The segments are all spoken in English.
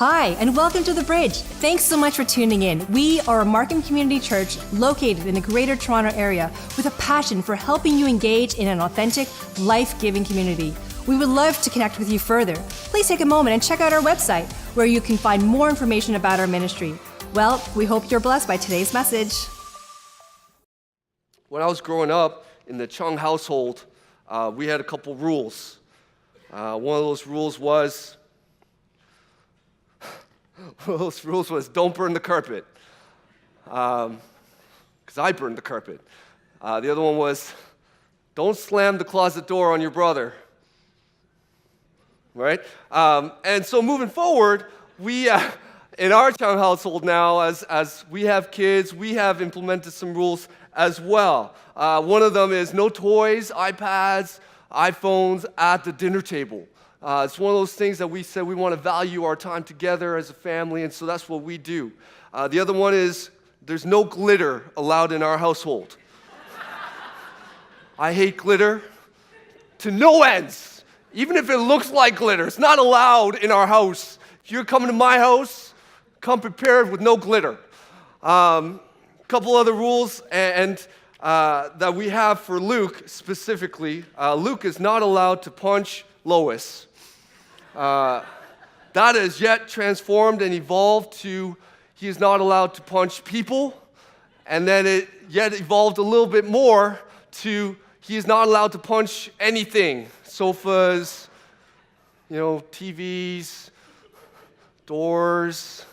Hi, and welcome to The Bridge. Thanks so much for tuning in. We are a Markham Community Church located in the Greater Toronto Area with a passion for helping you engage in an authentic, life-giving community. We would love to connect with you further. Please take a moment and check out our website, where you can find more information about our ministry. Well, we hope you're blessed by today's message. When I was growing up in the Chung household, we had a couple rules. One of those rules was don't burn the carpet, because I burned the carpet. The other one was don't slam the closet door on your brother, right? And so moving forward, we, in our Chung household now, as we have kids, we have implemented some rules as well. One of them is no toys, iPads, iPhones at the dinner table. It's one of those things that we said we want to value our time together as a family, and so that's what we do. The other one is there's no glitter allowed in our household. I hate glitter to no ends. Even if it looks like glitter, it's not allowed in our house. If you're coming to my house, come prepared with no glitter. Couple other rules and that we have for Luke specifically. Luke is not allowed to punch Lois. That is yet transformed and evolved to he is not allowed to punch people, and then it yet evolved a little bit more to he is not allowed to punch anything, sofas, TVs, doors,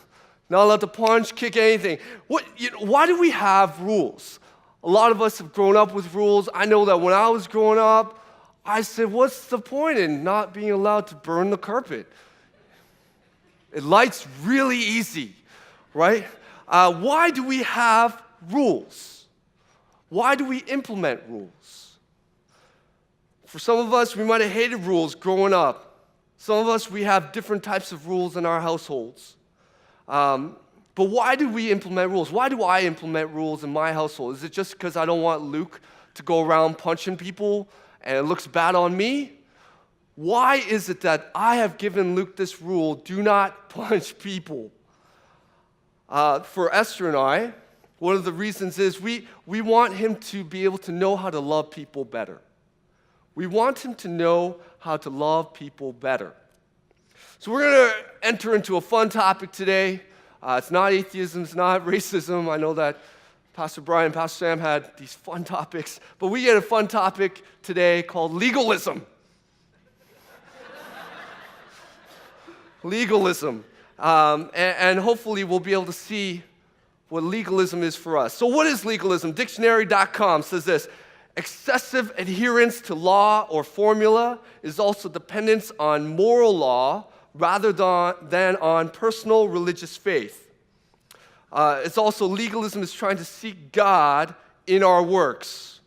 not allowed to punch, kick anything. Why do we have rules? A lot of us have grown up with rules. I know that when I was growing up, I said, what's the point in not being allowed to burn the carpet? It lights really easy, right? Why do we have rules? Why do we implement rules? For some of us, we might have hated rules growing up. Some of us, we have different types of rules in our households. But why do we implement rules? Why do I implement rules in my household? Is it just because I don't want Luke to go around punching people and it looks bad on me? Why is it that I have given Luke this rule, do not punch people? For Esther and I, one of the reasons is we want him to be able to know how to love people better. We want him to know how to love people better. So we're going to enter into a fun topic today. It's not atheism, it's not racism. I know that Pastor Brian and Pastor Sam had these fun topics, but we get a fun topic today called legalism. Legalism. And hopefully we'll be able to see what legalism is for us. So what is legalism? Dictionary.com says this: excessive adherence to law or formula is also dependence on moral law rather than on personal religious faith. It's also legalism is trying to seek God in our works.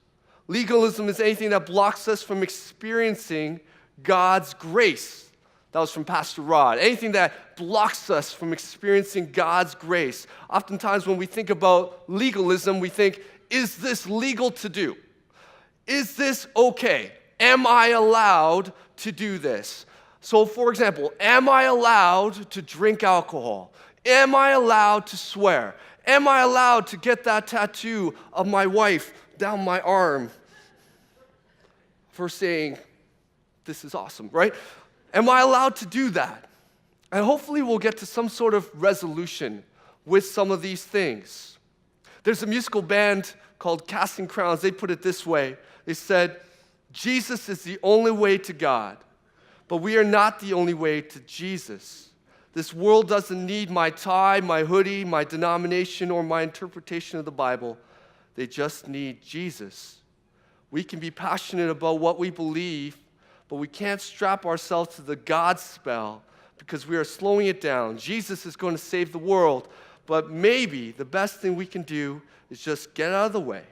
Legalism is anything that blocks us from experiencing God's grace. That was from Pastor Rod. Anything that blocks us from experiencing God's grace. Oftentimes when we think about legalism, we think, is this legal to do? Is this okay? Am I allowed to do this? So, for example, am I allowed to drink alcohol? Am I allowed to swear? Am I allowed to get that tattoo of my wife down my arm for saying, this is awesome, right? Am I allowed to do that? And hopefully we'll get to some sort of resolution with some of these things. There's a musical band called Casting Crowns. They put it this way. They said, Jesus is the only way to God, but we are not the only way to Jesus. This world doesn't need my tie, my hoodie, my denomination, or my interpretation of the Bible. They just need Jesus. We can be passionate about what we believe, but we can't strap ourselves to the God spell because we are slowing it down. Jesus is going to save the world, but maybe the best thing we can do is just get out of the way.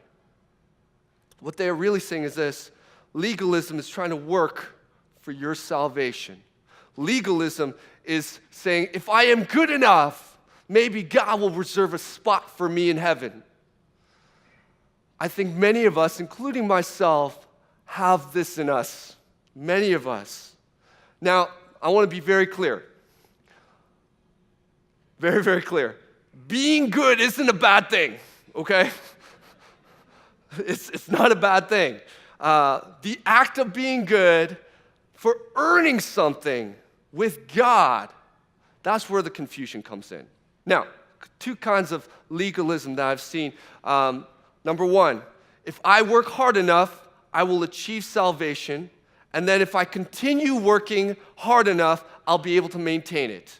What they are really saying is this: legalism is trying to work for your salvation. Legalism is saying, if I am good enough, maybe God will reserve a spot for me in heaven. I think many of us, including myself, have this in us. Many of us. Now, I want to be very clear. Very, very clear. Being good isn't a bad thing, okay? It's not a bad thing. The act of being good for earning something with God, that's where the confusion comes in. Now, two kinds of legalism that I've seen. Number one, if I work hard enough, I will achieve salvation. And then if I continue working hard enough, I'll be able to maintain it.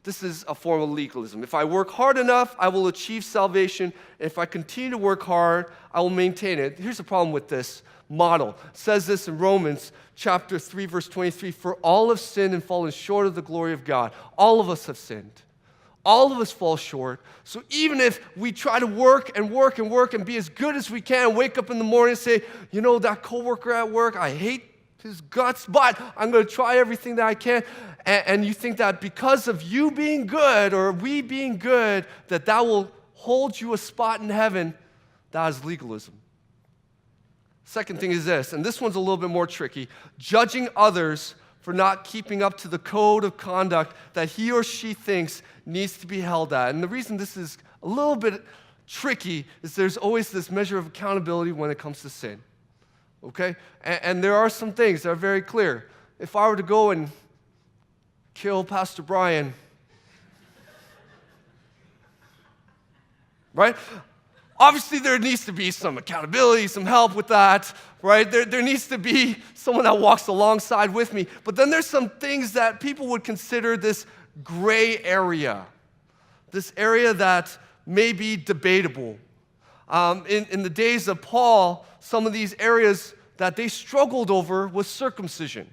This is a form of legalism. If I work hard enough, I will achieve salvation. If I continue to work hard, I will maintain it. Here's the problem with this model. It says this in Romans chapter 3, verse 23, for all have sinned and fallen short of the glory of God. All of us have sinned. All of us fall short. So even if we try to work and work and work and be as good as we can, wake up in the morning and say, you know, that coworker at work, I hate his guts, but I'm going to try everything that I can. And you think that because of you being good or we being good, that will hold you a spot in heaven. That is legalism. Second thing is this, and this one's a little bit more tricky, judging others for not keeping up to the code of conduct that he or she thinks needs to be held at. And the reason this is a little bit tricky is there's always this measure of accountability when it comes to sin. Okay? And there are some things that are very clear. If I were to go and kill Pastor Brian, right? Obviously, there needs to be some accountability, some help with that, right? There needs to be someone that walks alongside with me. But then there's some things that people would consider this gray area, this area that may be debatable. In the days of Paul, some of these areas that they struggled over was circumcision.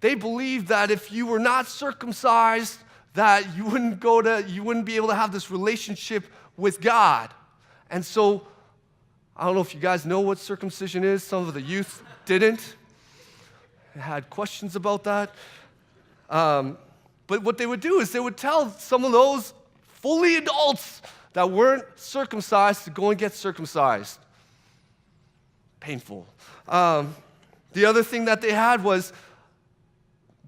They believed that if you were not circumcised, that you wouldn't be able to have this relationship with God. And so, I don't know if you guys know what circumcision is. Some of the youth didn't. They had questions about that. But what they would do is they would tell some of those fully adults that weren't circumcised to go and get circumcised. Painful. The other thing that they had was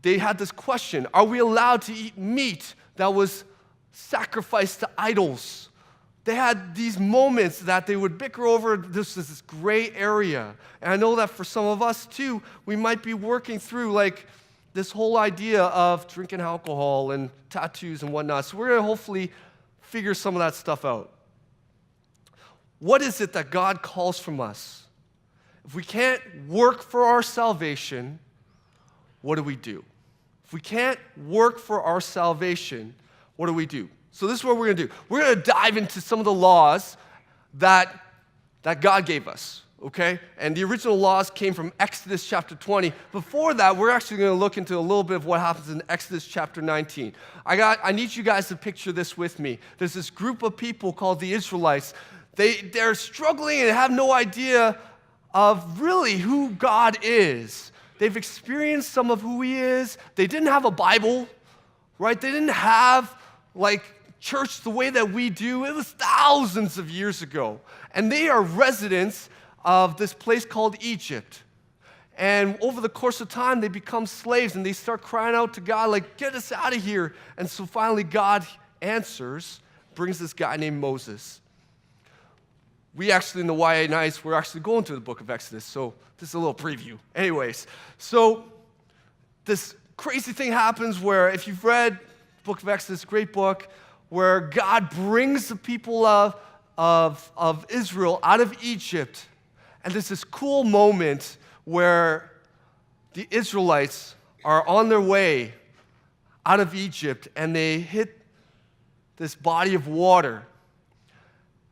they had this question, are we allowed to eat meat that was sacrificed to idols? They had these moments that they would bicker over. This is this gray area. And I know that for some of us too, we might be working through like this whole idea of drinking alcohol and tattoos and whatnot. So we're going to hopefully figure some of that stuff out. What is it that God calls from us? If we can't work for our salvation, what do we do? If we can't work for our salvation, what do we do? So this is what we're going to do. We're going to dive into some of the laws that God gave us, okay? And the original laws came from Exodus chapter 20. Before that, we're actually going to look into a little bit of what happens in Exodus chapter 19. I need you guys to picture this with me. There's this group of people called the Israelites. They're struggling and have no idea of really who God is. They've experienced some of who he is. They didn't have a Bible, right? They didn't have, like, church the way that we do. It was thousands of years ago. And they are residents of this place called Egypt. And over the course of time, they become slaves, and they start crying out to God, like, get us out of here. And so finally, God answers, brings this guy named Moses. We actually, in the YA Nights, we're actually going to the book of Exodus, so this is a little preview. Anyways, so this crazy thing happens where, if you've read the book of Exodus, great book, where God brings the people of Israel out of Egypt, and there's this cool moment where the Israelites are on their way out of Egypt, and they hit this body of water.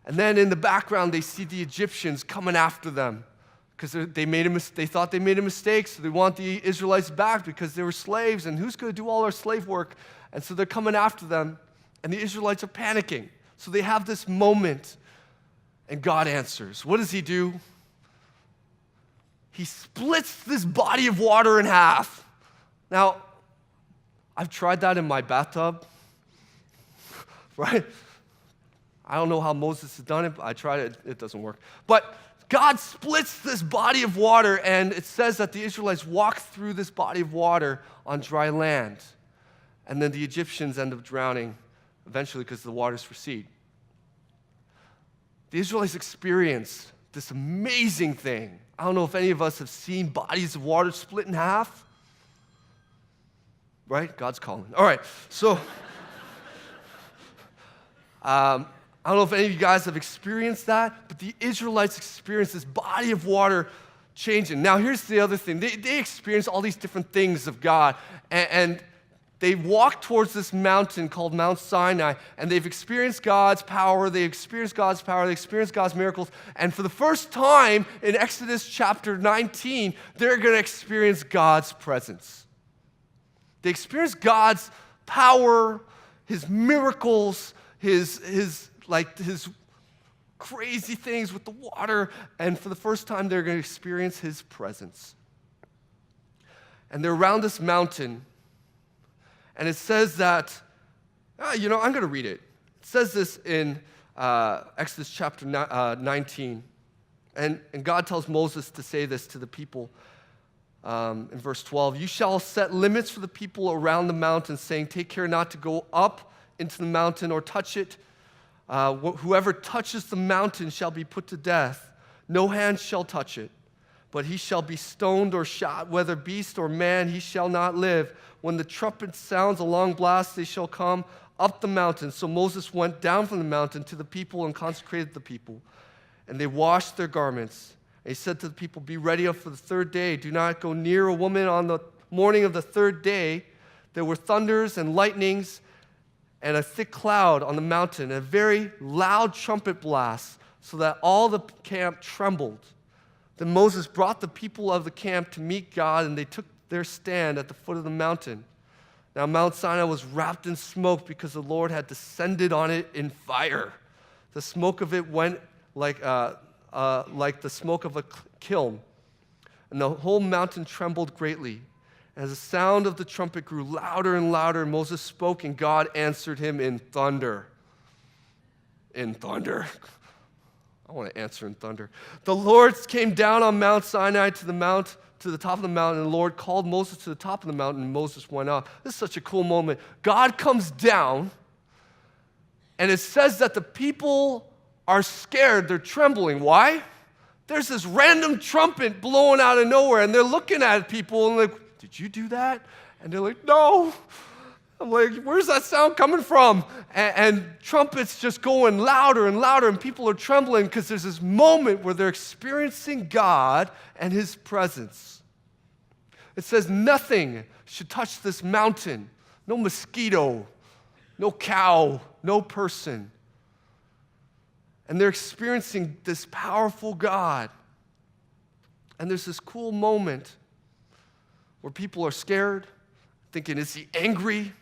And then in the background, they see the Egyptians coming after them because they thought they made a mistake, so they want the Israelites back because they were slaves, and who's going to do all our slave work? And so they're coming after them, and the Israelites are panicking. So they have this moment, and God answers. What does he do? He splits this body of water in half. Now, I've tried that in my bathtub, right? I don't know how Moses has done it, but I tried it. It doesn't work. But God splits this body of water, and it says that the Israelites walk through this body of water on dry land. And then the Egyptians end up drowning, eventually because the waters recede. The Israelites experience this amazing thing. I don't know if any of us have seen bodies of water split in half. Right? God's calling. All right, so I don't know if any of you guys have experienced that, but the Israelites experienced this body of water changing. Now, here's the other thing. They experience all these different things of God, and they walk towards this mountain called Mount Sinai, and they've experienced God's power, they experienced God's miracles, and for the first time in Exodus chapter 19, they're going to experience God's presence. They experience God's power, His miracles, his crazy things with the water, and for the first time they're going to experience His presence. And they're around this mountain, and it says that, I'm going to read it. It says this in Exodus chapter 19, and God tells Moses to say this to the people in verse 12. You shall set limits for the people around the mountain, saying, take care not to go up into the mountain or touch it. Whoever touches the mountain shall be put to death. No hand shall touch it, but he shall be stoned or shot, whether beast or man, he shall not live. When the trumpet sounds a long blast, they shall come up the mountain. So Moses went down from the mountain to the people and consecrated the people. And they washed their garments. And he said to the people, be ready for the third day. Do not go near a woman on the morning of the third day. There were thunders and lightnings and a thick cloud on the mountain, and a very loud trumpet blast, so that all the camp trembled. Then Moses brought the people of the camp to meet God, and they took their stand at the foot of the mountain. Now Mount Sinai was wrapped in smoke because the Lord had descended on it in fire. The smoke of it went like the smoke of a kiln, and the whole mountain trembled greatly. As the sound of the trumpet grew louder and louder, Moses spoke, and God answered him in thunder. In thunder. I want to answer in thunder. The Lord came down on Mount Sinai to the top of the mountain, and the Lord called Moses to the top of the mountain, and Moses went up. This is such a cool moment. God comes down, and it says that the people are scared. They're trembling. Why? There's this random trumpet blowing out of nowhere, and they're looking at people and like, did you do that? And they're like, no. I'm like, where's that sound coming from? And trumpets just going louder and louder, and people are trembling because there's this moment where they're experiencing God and His presence. It says nothing should touch this mountain. No mosquito, no cow, no person. And they're experiencing this powerful God. And there's this cool moment where people are scared, thinking, is He angry?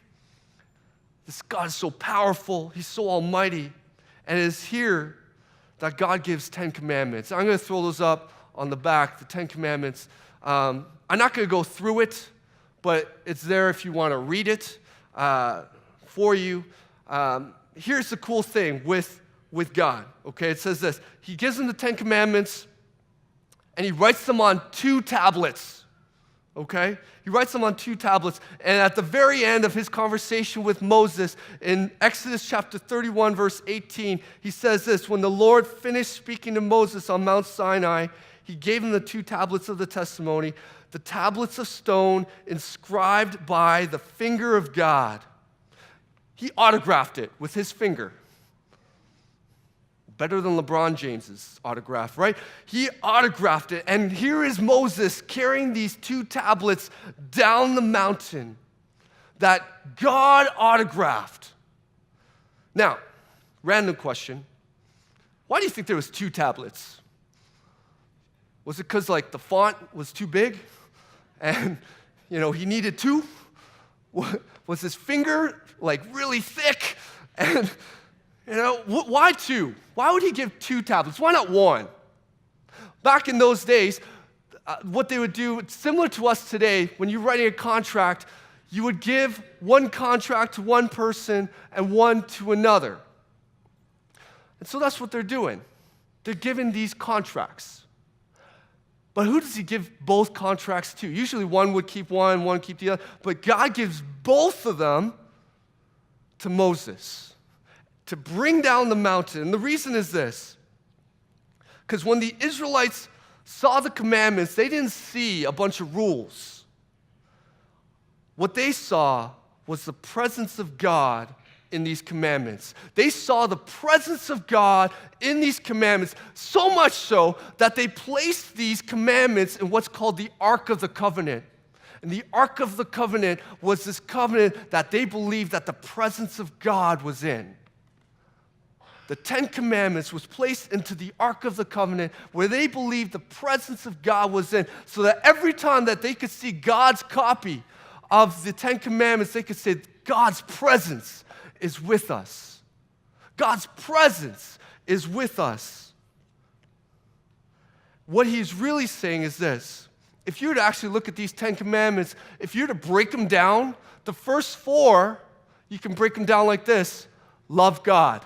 This God is so powerful. He's so almighty. And it is here that God gives 10 commandments. I'm going to throw those up on the back, the 10 commandments. I'm not going to go through it, but it's there if you want to read it for you. Here's the cool thing with God, okay? It says this. He gives them the 10 commandments, and He writes them on 2 tablets. Okay? He writes them on 2 tablets. And at the very end of his conversation with Moses, in Exodus chapter 31, verse 18, he says this, when the Lord finished speaking to Moses on Mount Sinai, He gave him the 2 tablets of the testimony, the tablets of stone inscribed by the finger of God. He autographed it with His finger. Better than LeBron James's autograph, right? He autographed it, and here is Moses carrying these 2 tablets down the mountain that God autographed. Now, random question. Why do you think there was 2 tablets? Was it because, the font was too big and, he needed 2? Was his finger, really thick and... why 2? Why would He give 2 tablets? Why not 1? Back in those days, what they would do, similar to us today, when you're writing a contract, you would give 1 contract to one person and 1 to another. And so that's what they're doing. They're giving these contracts. But who does He give both contracts to? Usually one would keep one keep the other. But God gives both of them to Moses. to bring down the mountain. And the reason is this. Because when the Israelites saw the commandments, they didn't see a bunch of rules. What they saw was the presence of God in these commandments. They saw the presence of God in these commandments, so much so that they placed these commandments in what's called the Ark of the Covenant. And the Ark of the Covenant was this covenant that they believed that the presence of God was in. The 10 Commandments was placed into the Ark of the Covenant where they believed the presence of God was in, so that every time that they could see God's copy of the 10 Commandments, they could say, God's presence is with us. God's presence is with us. What he's really saying is this. If you were to actually look at these 10 Commandments, if you were to break them down, the first 4, you can break them down like this. Love God.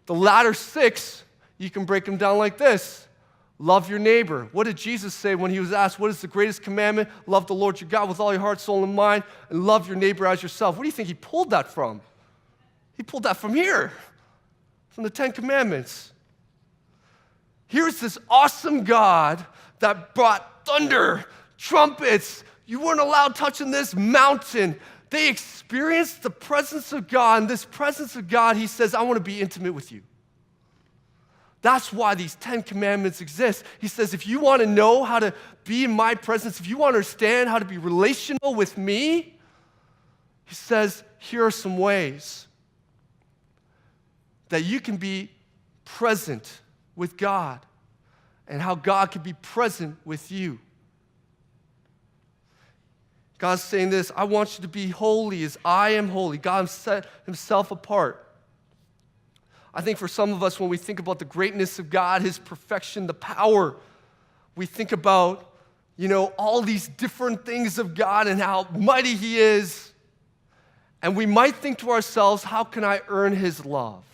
The latter 6, you can break them down like this. Love your neighbor. What did Jesus say when he was asked, what is the greatest commandment? Love the Lord your God with all your heart, soul, and mind, and love your neighbor as yourself. What do you think he pulled that from? He pulled that from here, from the 10 Commandments. Here's this awesome God that brought thunder, trumpets. You weren't allowed touching this mountain. They experienced the presence of God, and this presence of God, he says, I want to be intimate with you. That's why these 10 Commandments exist. He says, if you want to know how to be in my presence, if you want to understand how to be relational with me, he says, here are some ways that you can be present with God and how God can be present with you. God's saying this, I want you to be holy as I am holy. God set himself apart. I think for some of us, when we think about the greatness of God, his perfection, the power, we think about, all these different things of God and how mighty he is. And we might think to ourselves, how can I earn his love?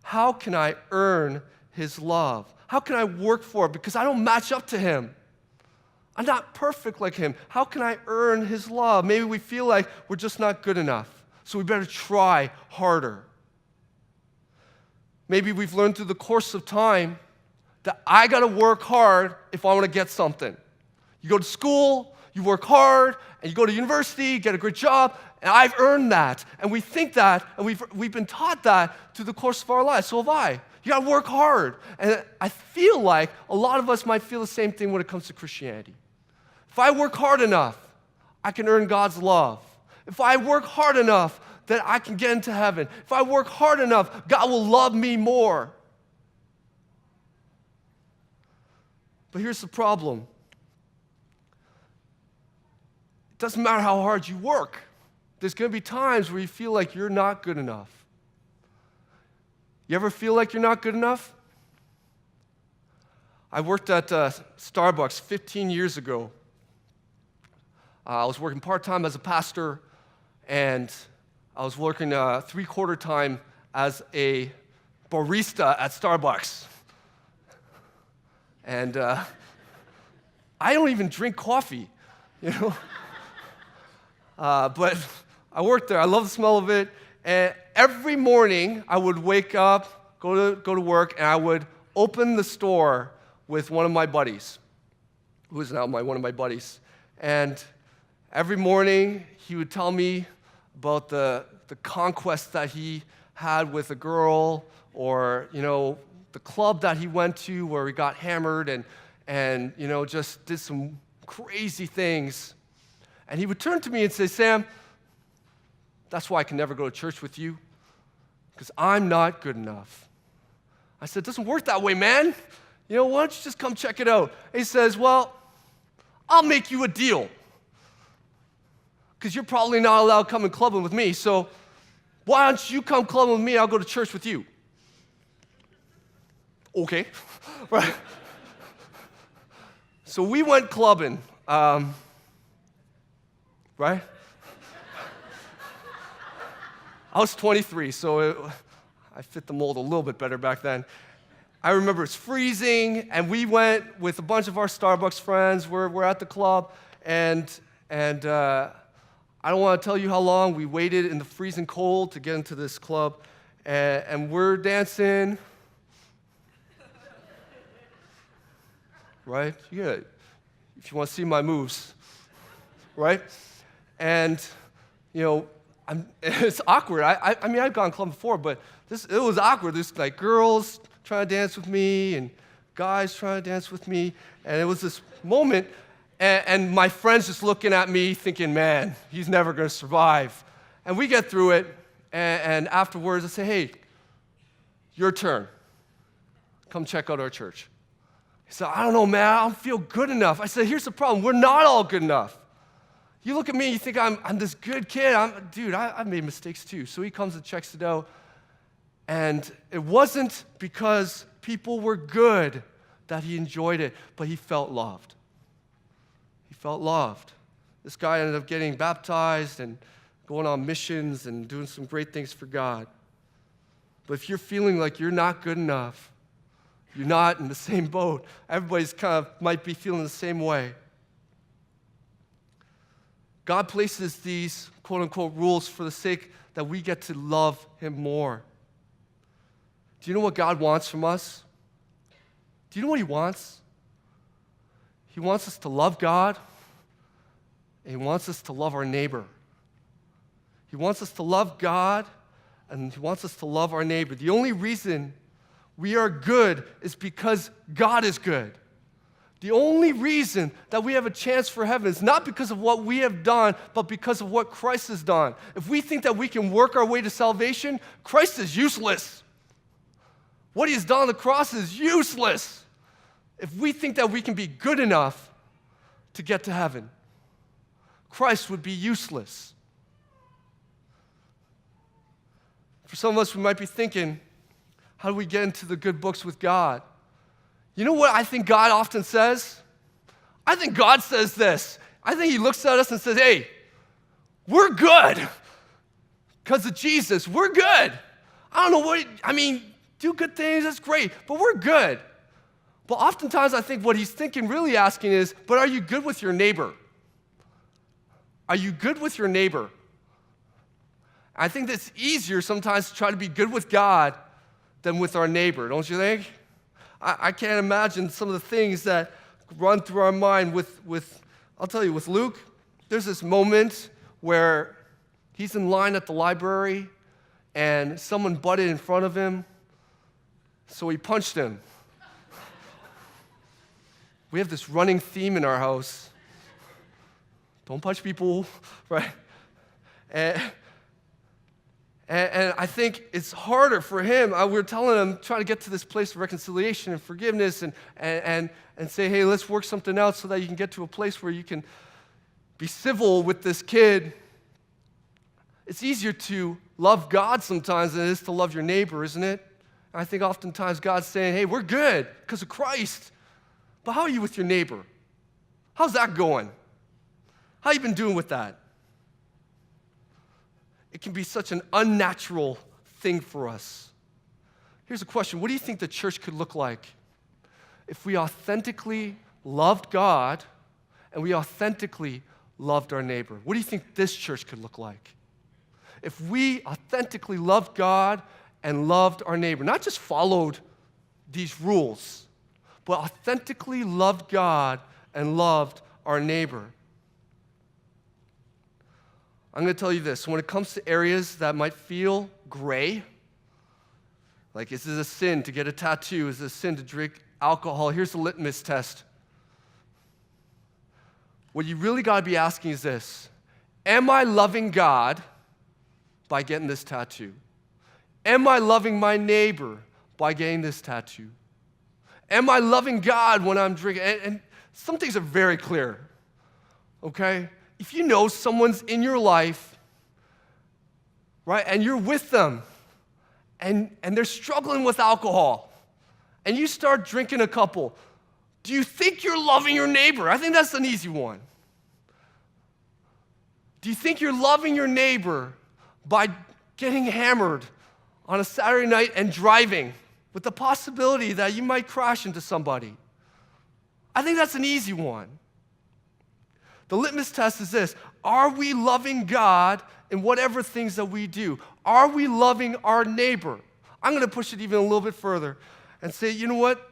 How can I earn his love? How can I work for it? Because I don't match up to him. I'm not perfect like him. How can I earn his love? Maybe we feel like we're just not good enough, so we better try harder. Maybe we've learned through the course of time that I got to work hard if I want to get something. You go to school, you work hard, and you go to university, get a great job, and I've earned that. And we think that, and we've been taught that through the course of our lives. So have I. You got to work hard. And I feel like a lot of us might feel the same thing when it comes to Christianity. If I work hard enough, I can earn God's love. If I work hard enough, that I can get into heaven. If I work hard enough, God will love me more. But here's the problem. It doesn't matter how hard you work. There's going to be times where you feel like you're not good enough. You ever feel like you're not good enough? I worked at Starbucks 15 years ago. I was working part-time as a pastor, and I was working 3/4 time as a barista at Starbucks. And I don't even drink coffee, but I worked there. I love the smell of it. And every morning, I would wake up, go to work, and I would open the store with one of my buddies, who is now one of my buddies. And every morning, he would tell me about the conquest that he had with a girl, or, the club that he went to where he got hammered and just did some crazy things. And he would turn to me and say, Sam, that's why I can never go to church with you, because I'm not good enough. I said, it doesn't work that way, man. Why don't you just come check it out? And he says, well, I'll make you a deal, because you're probably not allowed to come and clubbing with me, so why don't you come clubbing with me, I'll go to church with you. Okay, right? So we went clubbing, right? I was 23, so I fit the mold a little bit better back then. I remember it's freezing, and we went with a bunch of our Starbucks friends. We're at the club, and I don't want to tell you how long we waited in the freezing cold to get into this club, and we're dancing. Right? Yeah. If you want to see my moves, right? And, it's awkward. I mean, I've gone club before, but it was awkward. There's like girls trying to dance with me and guys trying to dance with me, and it was this moment, and my friend's just looking at me thinking, man, he's never going to survive. And we get through it, and afterwards I say, hey, your turn. Come check out our church. He said, I don't know, man, I don't feel good enough. I said, here's the problem. We're not all good enough. You look at me, you think I'm this good kid. I've made mistakes too. So he comes and checks it out. And it wasn't because people were good that he enjoyed it, but he felt loved. He felt loved. This guy ended up getting baptized and going on missions and doing some great things for God. But if you're feeling like you're not good enough, you're not in the same boat, everybody's kind of might be feeling the same way. God places these quote-unquote rules for the sake that we get to love him more. Do you know what God wants from us? Do you know what he wants? He wants us to love God, and he wants us to love our neighbor. He wants us to love God, and he wants us to love our neighbor. The only reason we are good is because God is good. The only reason that we have a chance for heaven is not because of what we have done, but because of what Christ has done. If we think that we can work our way to salvation, Christ is useless. What he has done on the cross is useless. If we think that we can be good enough to get to heaven, Christ would be useless. For some of us, we might be thinking, how do we get into the good books with God? You know what I think God often says? I think God says this. I think he looks at us and says, hey, we're good. Because of Jesus, we're good. I don't know do good things, that's great, but we're good. But oftentimes I think what he's thinking, really asking is, but are you good with your neighbor? Are you good with your neighbor? I think it's easier sometimes to try to be good with God than with our neighbor, don't you think? I can't imagine some of the things that run through our mind with I'll tell you, with Luke, there's this moment where he's in line at the library and someone butted in front of him, so he punched him. We have this running theme in our house. Don't punch people, right? And I think it's harder for him. We're telling him, trying to get to this place of reconciliation and forgiveness and say, hey, let's work something out so that you can get to a place where you can be civil with this kid. It's easier to love God sometimes than it is to love your neighbor, isn't it? And I think oftentimes God's saying, hey, we're good because of Christ. But how are you with your neighbor? How's that going? How you been doing with that? It can be such an unnatural thing for us. Here's a question. What do you think the church could look like if we authentically loved God and we authentically loved our neighbor? What do you think this church could look like? If we authentically loved God and loved our neighbor, not just followed these rules, but authentically loved God and loved our neighbor. I'm going to tell you this. When it comes to areas that might feel gray, like is it a sin to get a tattoo? Is it a sin to drink alcohol? Here's the litmus test. What you really got to be asking is this. Am I loving God by getting this tattoo? Am I loving my neighbor by getting this tattoo? Am I loving God when I'm drinking? And some things are very clear, okay? If you know someone's in your life, right, and you're with them, and they're struggling with alcohol, and you start drinking a couple, do you think you're loving your neighbor? I think that's an easy one. Do you think you're loving your neighbor by getting hammered on a Saturday night and driving with the possibility that you might crash into somebody? I think that's an easy one. The litmus test is this. Are we loving God in whatever things that we do? Are we loving our neighbor? I'm going to push it even a little bit further and say, you know what?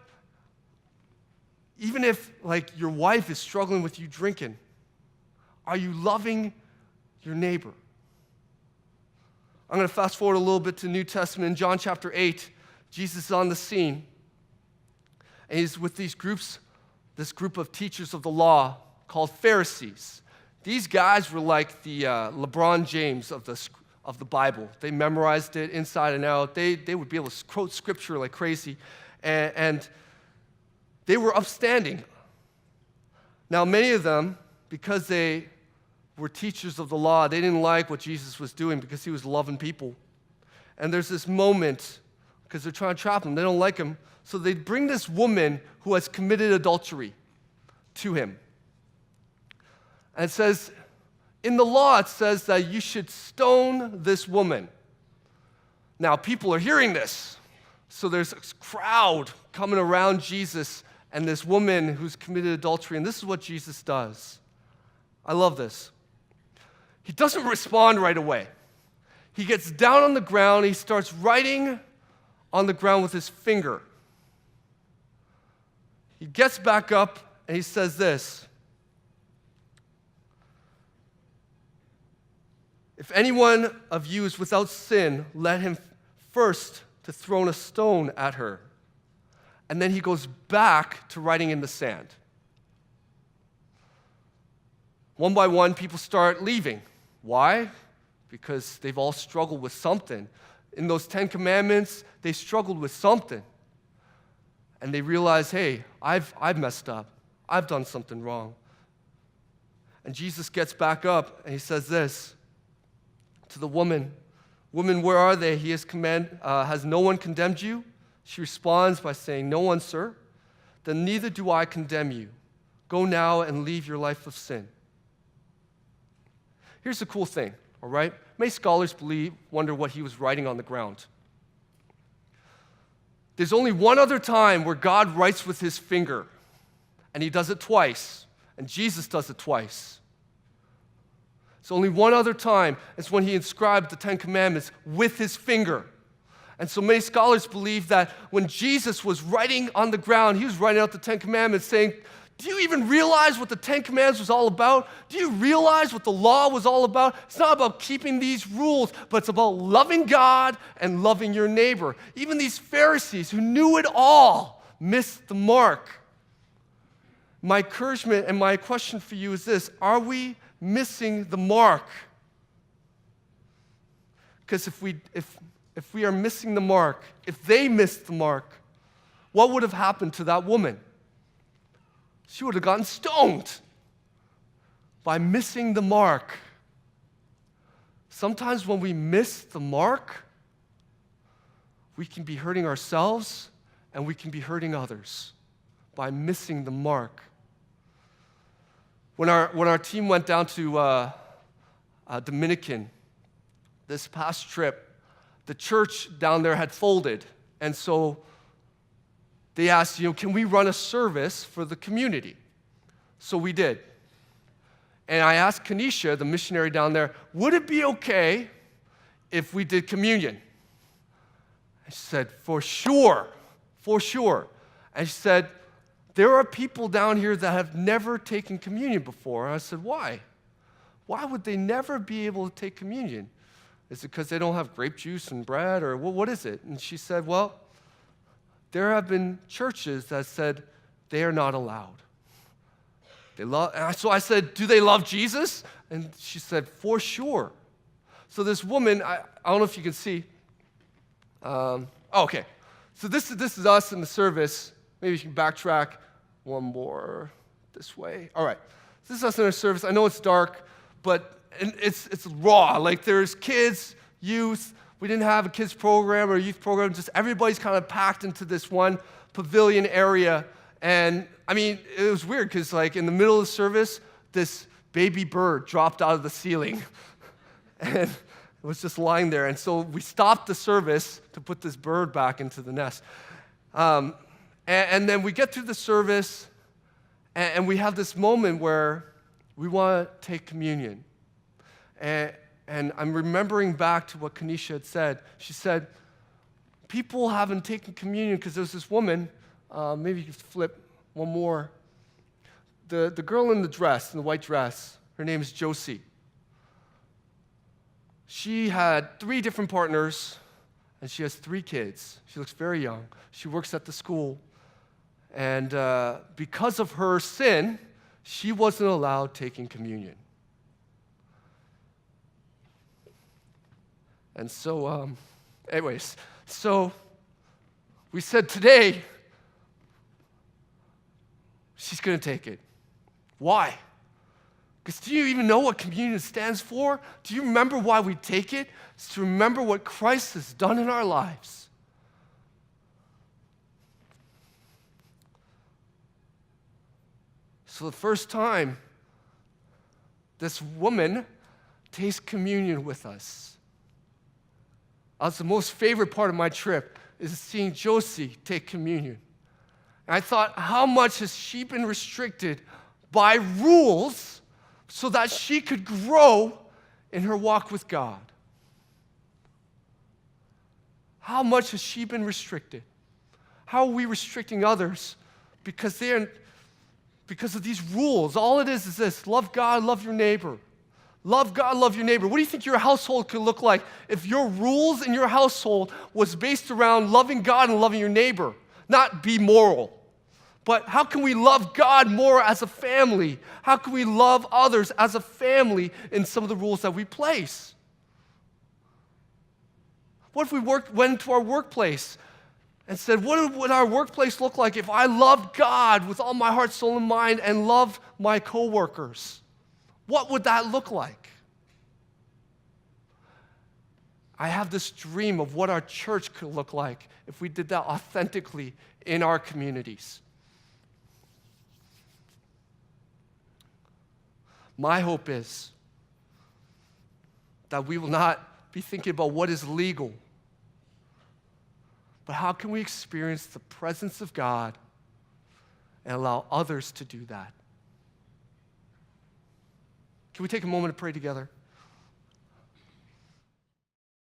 Even if like your wife is struggling with you drinking, are you loving your neighbor? I'm going to fast forward a little bit to New Testament. In John chapter 8, Jesus is on the scene, and he's with this group of teachers of the law called Pharisees. These guys were like the LeBron James of the Bible. They memorized it inside and out. They would be able to quote scripture like crazy, and they were upstanding. Now, many of them, because they were teachers of the law, they didn't like what Jesus was doing because he was loving people. And there's this moment, because they're trying to trap him, they don't like him, so they bring this woman who has committed adultery to him. And it says, in the law, it says that you should stone this woman. Now, people are hearing this, so there's a crowd coming around Jesus and this woman who's committed adultery, and this is what Jesus does. I love this. He doesn't respond right away. He gets down on the ground, he starts writing on the ground with his finger. He gets back up and he says this: if anyone of you is without sin, let him first to throw a stone at her. And then he goes back to writing in the sand. One by one, people start leaving. Why? Because they've all struggled with something. In those 10 Commandments, they struggled with something. And they realize, hey, I've messed up. I've done something wrong. And Jesus gets back up and he says this to the woman: woman, where are they? He has no one condemned you? She responds by saying, no one, sir. Then neither do I condemn you. Go now and leave your life of sin. Here's the cool thing, all right? Many scholars wonder what he was writing on the ground. There's only one other time where God writes with his finger, and he does it twice, and Jesus does it twice. It's only one other time. It's when he inscribed the 10 Commandments with his finger. And so many scholars believe that when Jesus was writing on the ground, he was writing out the 10 Commandments saying, do you even realize what the 10 Commandments was all about? Do you realize what the law was all about? It's not about keeping these rules, but it's about loving God and loving your neighbor. Even these Pharisees who knew it all missed the mark. My encouragement and my question for you is this: are we missing the mark? Because if we are missing the mark, if they missed the mark, what would have happened to that woman? She would have gotten stoned by missing the mark. Sometimes when we miss the mark, we can be hurting ourselves and we can be hurting others by missing the mark. When our team went down to Dominican this past trip, the church down there had folded, and so they asked, can we run a service for the community? So we did. And I asked Kanisha, the missionary down there, would it be okay if we did communion? And she said, for sure. And she said, there are people down here that have never taken communion before. And I said, why? Why would they never be able to take communion? Is it because they don't have grape juice and bread, or what is it? And she said, well, there have been churches that said they are not allowed. So I said, do they love Jesus? And she said, for sure. So this woman, I don't know if you can see. Okay. So this is us in the service. Maybe you can backtrack one more this way. All right. This is us in our service. I know it's dark, but it's raw. Like there's kids, youth. We didn't have a kids program or a youth program. Just everybody's kind of packed into this one pavilion area. And I mean, it was weird because like in the middle of the service, this baby bird dropped out of the ceiling. And it was just lying there. And so we stopped the service to put this bird back into the nest. And then we get through the service, and we have this moment where we want to take communion. And I'm remembering back to what Kanisha had said. She said, people haven't taken communion because there's this woman, maybe you could flip one more. The girl in the white dress, her name is Josie. She had 3 different partners, and she has 3 kids. She looks very young. She works at the school. And because of her sin, she wasn't allowed taking communion. And so, so we said today, she's going to take it. Why? Because do you even know what communion stands for? Do you remember why we take it? It's to remember what Christ has done in our lives. So the first time this woman tastes communion with us, that's the most favorite part of my trip, is seeing Josie take communion. And I thought, how much has she been restricted by rules so that she could grow in her walk with God? How much has she been restricted? How are we restricting others because of these rules? All it is this: love God, love your neighbor. Love God, love your neighbor. What do you think your household could look like if your rules in your household was based around loving God and loving your neighbor? Not be moral, but how can we love God more as a family? How can we love others as a family in some of the rules that we place? What if we went to our workplace and said, what would our workplace look like if I loved God with all my heart, soul, and mind and loved my coworkers? What would that look like? I have this dream of what our church could look like if we did that authentically in our communities. My hope is that we will not be thinking about what is legal, but how can we experience the presence of God and allow others to do that? Can we take a moment to pray together?